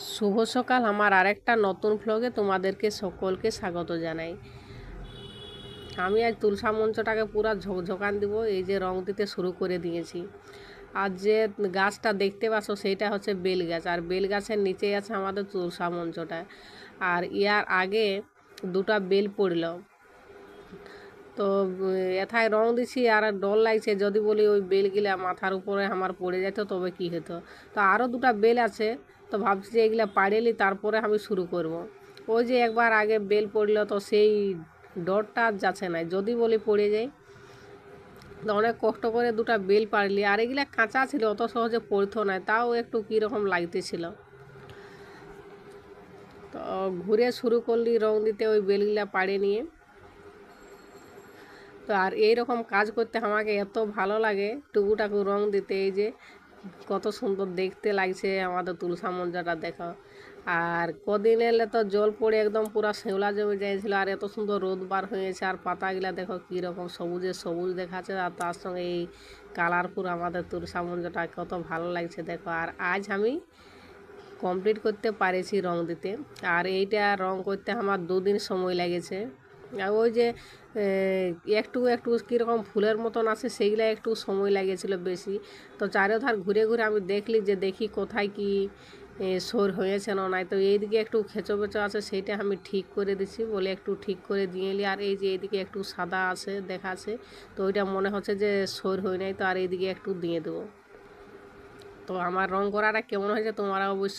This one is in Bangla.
শুভ সকাল। আমার আরেকটা নতুন ভ্লগে তোমাদেরকে সকলকে স্বাগত জানাই। আমি আজ তুলসা মঞ্চটাকে পুরো ঝকঝকান দিব, এই যে রং দিতে শুরু করে দিয়েছি। আর যে গাছটা দেখতে পাচ্ছ সেইটা হচ্ছে বেল গাছ, আর বেল গাছের নিচেই আছে আমাদের তুলসা মঞ্চটা। আর ইয়ার আগে দুটা বেল পড়ল, তো এথায় রং দিছি আর ডর লাগছে যদি বলি ওই বেলগুলা মাথার উপরে আমার পড়ে যেত তবে কি হতো। তো আরও দুটা বেল আছে, তো ভাবছি যে এগুলা পাড়েলি তারপরে আমি শুরু করব। ওই যে একবার আগে বেল পড়লো তো সেই ডরটা আর যাচ্ছে না, যদি বলি পড়ে যায়। তো অনেক কষ্ট করে দুটা বেল পাড়লি, আর এগুলা কাঁচা ছিল, অত সহজে পড়তো না, তাও একটু কীরকম লাগতেছিল। তো ঘুরে শুরু করলি রং দিতে ওই বেলগুলা পাড়ে নিয়ে। তো আর এই রকম কাজ করতে আমাকে এত ভালো লাগে, টুকুটাকু রং দিতে। এই যে কত সুন্দর দেখতে লাগছে আমাদের তুলসা মঞ্চটা, দেখো। আর কদিন এলে তো জল পড়ে একদম পুরো শ্যাওলা জমে যাইছিল, আর এত সুন্দর রোদ বার হয়েছে, আর পাতাগুলা দেখো কীরকম সবুজে সবুজ দেখাচ্ছে, আর তার সঙ্গে এই কালারফুল আমাদের তুলসা মঞ্চটা কত ভালো লাগছে দেখো। আর আজ আমি কমপ্লিট করতে পারেছি রং দিতে, আর এইটা রং করতে আমার 2 দিন সময় লেগেছে। আর ওই যে একটু একটু কীরকম ফুলের মতন আছে সেইগুলা একটু সময় লেগেছিল বেশি। তো চারিধার ঘুরে ঘুরে আমি দেখি কোথায় কি সর হয়েছে না নাই। তো এইদিকে একটু খেঁচো বেচো আছে, সেইটা আমি ঠিক করে দিছি বলে একটু ঠিক করে দিয়ে এলি। আর এই যে এইদিকে একটু সাদা আছে দেখাচ্ছে, তো ওইটা মনে হচ্ছে যে সর হয়ে নাই, তো আর এইদিকে একটু দিয়ে দেবো। তো আমার রং করাটা কেমন হয়েছে তোমরা অবশ্যই